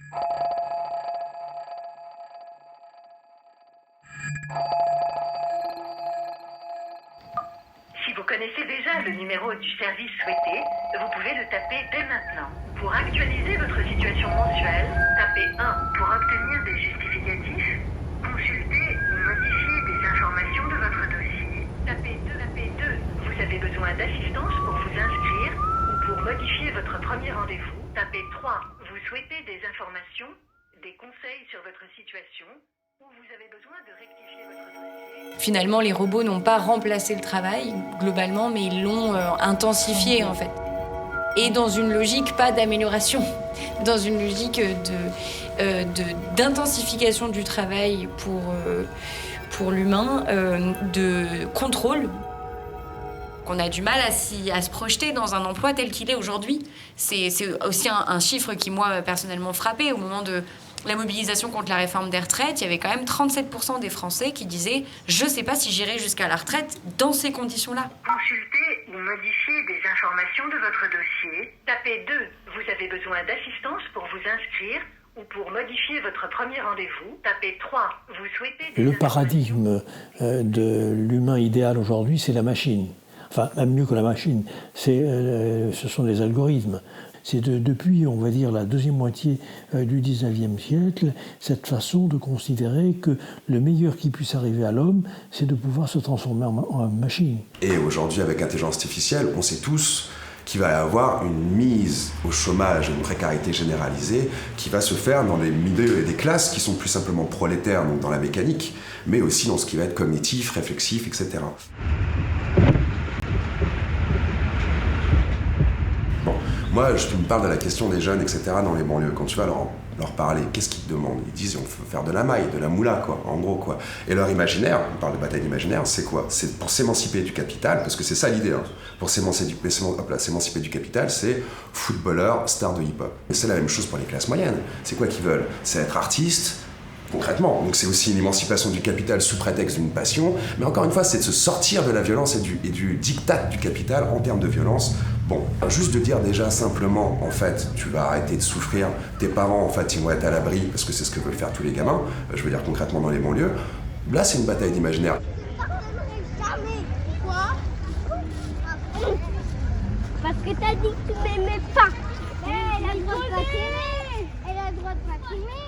Si vous connaissez déjà le numéro du service souhaité, vous pouvez le taper dès maintenant. Pour actualiser votre situation mensuelle, tapez 1 pour obtenir des justificatifs, consulter ou modifier des informations de votre dossier. Tapez 2. Vous avez besoin d'assistance pour vous inscrire ou pour modifier votre premier rendez-vous. Tapez 3. Vous souhaitez des informations, des conseils sur votre situation ou vous avez besoin de rectifier votre dossier. Finalement, les robots n'ont pas remplacé le travail, globalement, mais ils l'ont intensifié, en fait. Et dans une logique, pas d'amélioration, dans une logique d'intensification du travail pour l'humain, de contrôle. On a du mal à se projeter dans un emploi tel qu'il est aujourd'hui. C'est aussi un chiffre qui, moi, personnellement, frappé au moment de la mobilisation contre la réforme des retraites. Il y avait quand même 37% des Français qui disaient « Je ne sais pas si j'irai jusqu'à la retraite dans ces conditions-là ». Consulter ou modifier des informations de votre dossier. Tapez 2. Vous avez besoin d'assistance pour vous inscrire ou pour modifier votre premier rendez-vous. Tapez 3. Vous souhaitez... Le paradigme de l'humain idéal aujourd'hui, c'est la machine. Enfin, même mieux que la machine, ce sont les algorithmes. C'est depuis, on va dire, la deuxième moitié du 19e siècle, cette façon de considérer que le meilleur qui puisse arriver à l'homme, c'est de pouvoir se transformer en machine. Et aujourd'hui, avec l'intelligence artificielle, on sait tous qu'il va y avoir une mise au chômage, une précarité généralisée qui va se faire dans des milieux et des classes qui sont plus simplement prolétaires, donc dans la mécanique, mais aussi dans ce qui va être cognitif, réflexif, etc. Moi, je me parle de la question des jeunes, etc., dans les banlieues. Quand tu vas leur parler, qu'est-ce qu'ils te demandent? Ils disent, on veut faire de la maille, de la moula, quoi, en gros, quoi. Et leur imaginaire, on parle de bataille d'imaginaire, c'est quoi? C'est pour s'émanciper du capital, parce que c'est ça l'idée, hein. Pour s'émanciper du capital, c'est footballeur, star de hip-hop. Et c'est la même chose pour les classes moyennes. C'est quoi qu'ils veulent? C'est être artiste, concrètement. Donc c'est aussi une émancipation du capital sous prétexte d'une passion. Mais encore une fois, c'est de se sortir de la violence et du diktat du capital en termes de violence. Bon, juste de dire déjà simplement, en fait, tu vas arrêter de souffrir, tes parents, en fait, ils vont être à l'abri, parce que c'est ce que veulent faire tous les gamins, je veux dire concrètement dans les banlieues. Là, c'est une bataille d'imaginaire. Quoi? Parce que t'as dit que tu m'aimais pas. Elle a le droit de pas t'aimer. Elle a le droit de pas t'aimer.